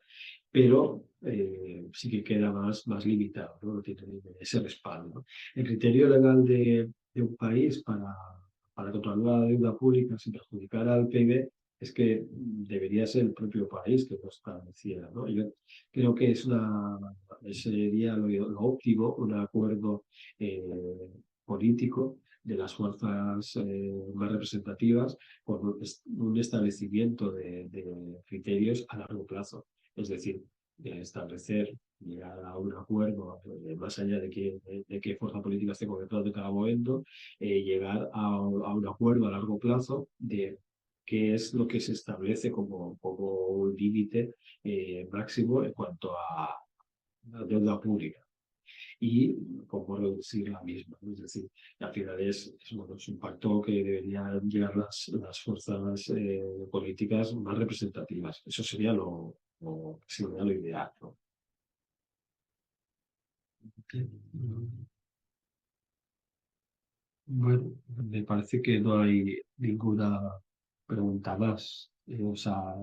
Pero sí que queda más limitado, ¿no? No tiene ese respaldo, ¿no? El criterio legal de un país para controlar la deuda pública sin perjudicar al PIB es que debería ser el propio país que lo estableciera, ¿no? Yo creo que sería lo óptimo, un acuerdo eh, político de las fuerzas más representativas por un establecimiento de criterios a largo plazo. Es decir, establecer, llegar a un acuerdo más allá de qué fuerza política esté gobernando en cada momento, llegar a un acuerdo a largo plazo de qué es lo que se establece como un límite máximo en cuanto a la deuda pública y cómo reducir la misma, ¿no? Es decir, al final bueno, es un pacto que deberían llegar las fuerzas políticas más representativas. Eso sería lo ideal, ¿no? Bueno, me parece que no hay ninguna pregunta más. O sea,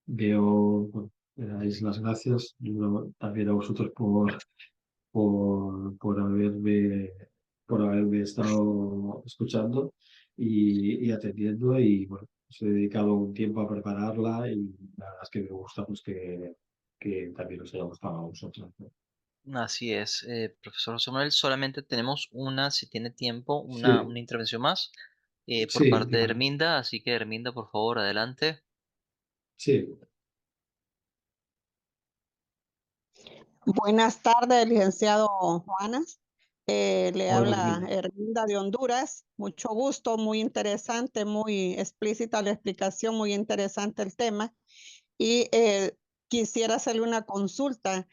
bueno, me dais las gracias. Yo también a vosotros por haberme estado escuchando y atendiendo. Y bueno, os he dedicado un tiempo a prepararla y la verdad es que me gusta pues que también os haya gustado a vosotros, ¿no?
Así es, profesor José Manuel. Solamente tenemos si tiene tiempo, una
Sí,
intervención más por
sí,
parte de Herminda. Así que Herminda, por favor, adelante.
sí.
Buenas tardes, licenciado Juanas. Le
Buenas,
habla
Mila.
Herminda de Honduras. Mucho gusto, muy interesante, muy explícita la explicación, muy interesante el tema. Y quisiera hacerle una consulta,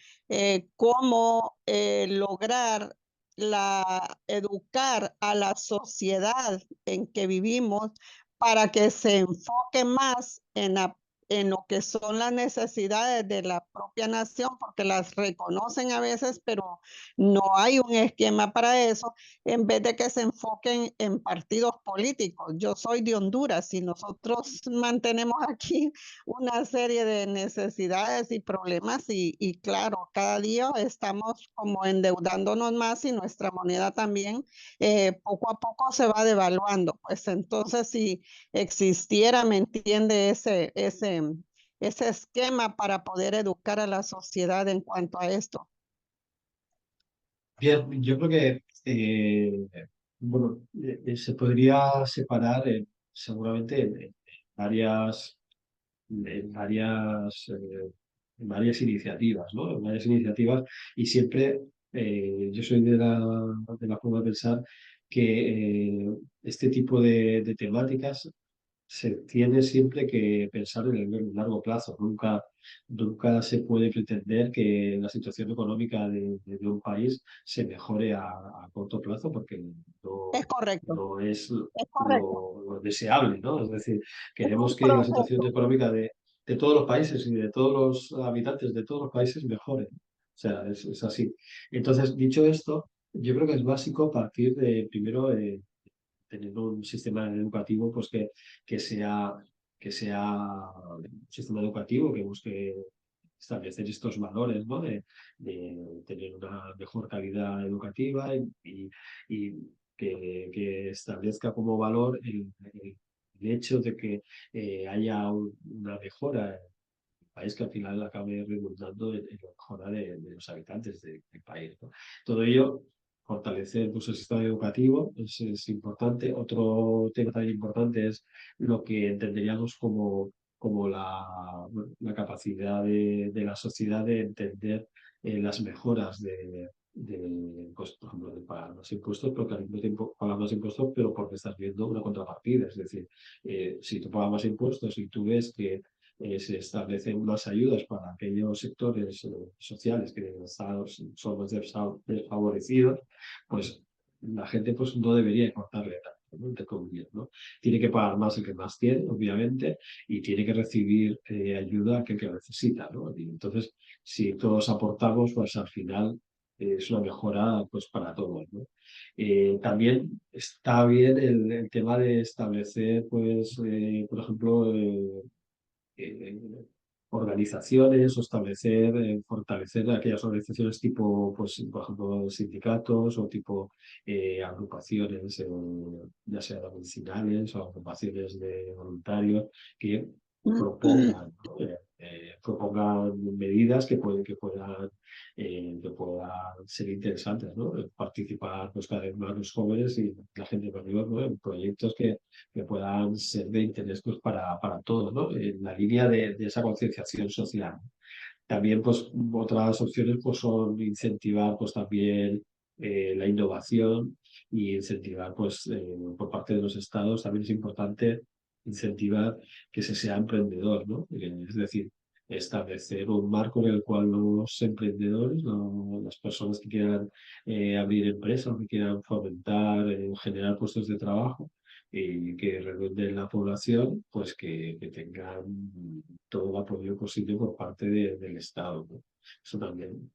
cómo lograr educar a la sociedad en que vivimos para que se enfoque más en lo que son las necesidades de la propia nación, porque las reconocen a veces, pero no hay un esquema para eso, en vez de que se enfoquen en partidos políticos. Yo soy de Honduras y nosotros mantenemos aquí una serie de necesidades y problemas y claro, cada día estamos como endeudándonos más y nuestra moneda también poco a poco se va devaluando. Pues entonces si existiera, ¿me entiende? Ese esquema para poder educar a la sociedad en cuanto a esto.
Bien, yo creo que bueno, se podría separar seguramente en varias iniciativas, ¿no? En varias iniciativas y siempre yo soy de la forma de pensar que este tipo de temáticas se tiene siempre que pensar en el largo plazo. Nunca se puede pretender que la situación económica de un país se mejore a corto plazo porque no,
Es correcto,
no es
es correcto.
lo deseable, ¿no? Es decir,
Es
queremos
un
que la situación
proceso.
económica de todos los países y de todos los habitantes de todos los países mejore. O sea, es así. Entonces, dicho esto, yo creo que es básico partir de primero teniendo un sistema educativo pues que sea un sistema educativo que busque establecer estos valores, ¿no? De tener una mejor calidad educativa y que establezca como valor el hecho de que haya una mejora país que al final acabe redundando en la mejora de los habitantes del país, ¿no? Todo ello, fortalecer pues, el sistema educativo es importante. Otro tema también importante es lo que entenderíamos como la capacidad de la sociedad de entender las mejoras pues, por ejemplo, de pagar más impuestos, pero que al mismo tiempo pagas más impuestos, pero porque estás viendo una contrapartida. Es decir, si tú pagas más impuestos y tú ves que se establecen más ayudas para aquellos sectores sociales que son más desfavorecidos, pues la gente pues, no debería importarle tanto, ¿no? Entre comillas, ¿no? Tiene que pagar más el que más tiene, obviamente, y tiene que recibir ayuda aquel que necesita, ¿no? Y entonces, si todos aportamos, pues al final es una mejora pues, para todos, ¿no? También está bien el tema de establecer, pues, por ejemplo, eh, organizaciones o establecer, fortalecer aquellas organizaciones tipo, pues, por ejemplo, sindicatos o tipo agrupaciones, ya sea medicinales o agrupaciones de voluntarios que propongan, ¿no? Propongan medidas que puedan ser interesantes, ¿no? Participar pues, cada vez más los jóvenes y la gente mayor, ¿no? En proyectos que puedan ser de interés pues, para todos, ¿no? En la línea de esa concienciación social. También, pues, otras opciones pues, son incentivar pues, también la innovación y incentivar, pues, por parte de los estados, también es importante incentivar que se sea emprendedor, ¿no? Es decir, establecer un marco en el cual los emprendedores, las personas que quieran abrir empresas, que quieran fomentar, generar puestos de trabajo, y que redunden la población, pues que tengan todo el apoyo posible por parte del Estado, ¿no? Eso también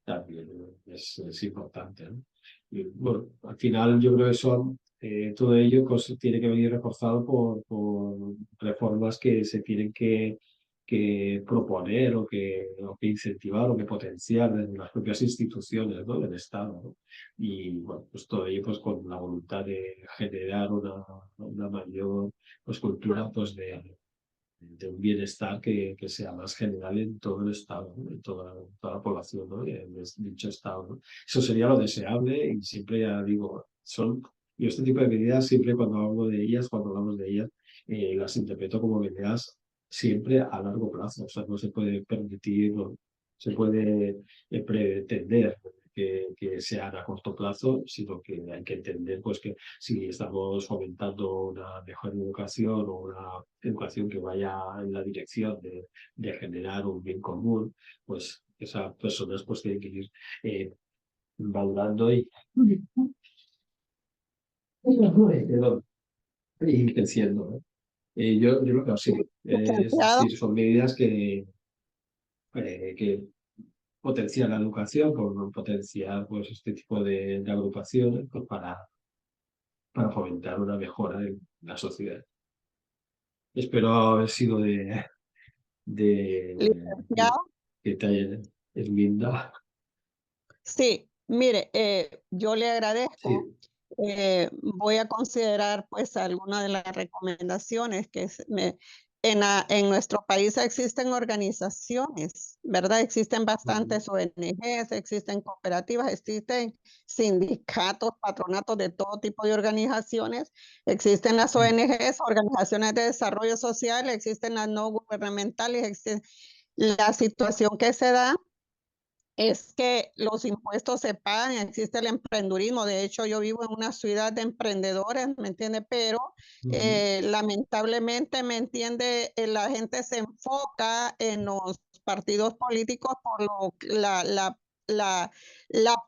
es importante, ¿no? Y, bueno, al final yo creo que todo ello pues, tiene que venir reforzado por reformas que se tienen que proponer o que incentivar o que potenciar desde las propias instituciones, ¿no? Del Estado, ¿no? Y bueno, pues todo ello pues con la voluntad de generar una mayor pues, cultura pues, de un bienestar que sea más general en todo el Estado, ¿no? En toda la población, ¿no? En dicho Estado, ¿no? Eso sería lo deseable y siempre, ya digo, yo este tipo de medidas, siempre cuando hablamos de ellas, las interpreto como medidas siempre a largo plazo. O sea, no se puede permitir, no se puede pretender que sean a corto plazo, sino que hay que entender pues, que si estamos fomentando una mejor educación o una educación que vaya en la dirección de generar un bien común, pues esas personas pues, tienen que ir valorando perdón, y creciendo, ¿no? Yo creo que sí, es
Licenciado,
decir, son medidas que potencian la educación, por potenciar pues, este tipo de agrupaciones pues, para fomentar una mejora en la sociedad. Espero haber sido de
licenciado,
que te haya Esminda.
sí, mire, yo le agradezco.
Sí.
Voy a considerar pues algunas de las recomendaciones en nuestro país existen organizaciones, ¿verdad? Existen bastantes ONGs, existen cooperativas, existen sindicatos, patronatos de todo tipo de organizaciones, existen las ONGs, organizaciones de desarrollo social, existen las no gubernamentales, la situación que se da es que los impuestos se pagan, existe el emprendurismo. De hecho, yo vivo en una ciudad de emprendedores, ¿me entiende? Pero lamentablemente, ¿me entiende? La gente se enfoca en los partidos políticos por la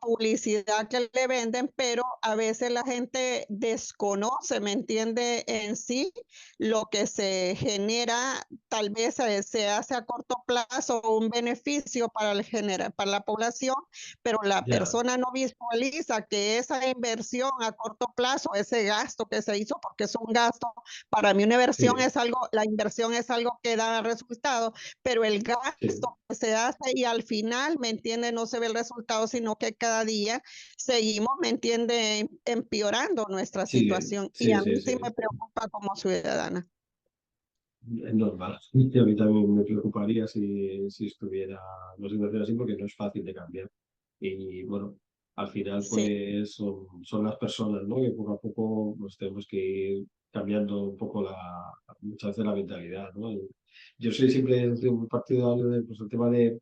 publicidad que le venden, pero a veces la gente desconoce, ¿me entiende? En sí, lo que se genera, tal vez se hace a corto plazo un beneficio para la población, pero la
Ya,
persona no visualiza que esa inversión a corto plazo, ese gasto que se hizo, porque es un gasto, para mí una inversión
sí,
es algo, la inversión es algo que da resultado, pero el
sí,
gasto que se hace y al final, ¿me entiende? No se ve el resultado, sino que cada día seguimos, ¿me entiende? Empeorando nuestra
sí,
situación y
sí,
a
sí,
mí sí
sí.
me preocupa como ciudadana.
Es normal. Y a mí también me preocuparía si estuviera una situación así, porque no es fácil de cambiar. Y bueno, al final
Sí,
pues son las personas, ¿no? Que poco a poco pues tenemos que ir cambiando un poco muchas veces la mentalidad, ¿no? Yo soy siempre un partidario de pues, el tema de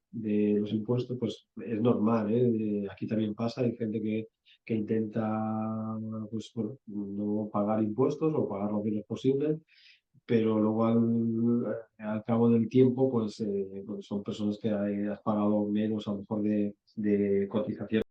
los impuestos, pues es normal, ¿eh? Aquí también pasa, hay gente que intenta pues bueno, no pagar impuestos o pagar lo menos posible, pero luego al cabo del tiempo, pues son personas que has pagado menos a lo mejor de cotización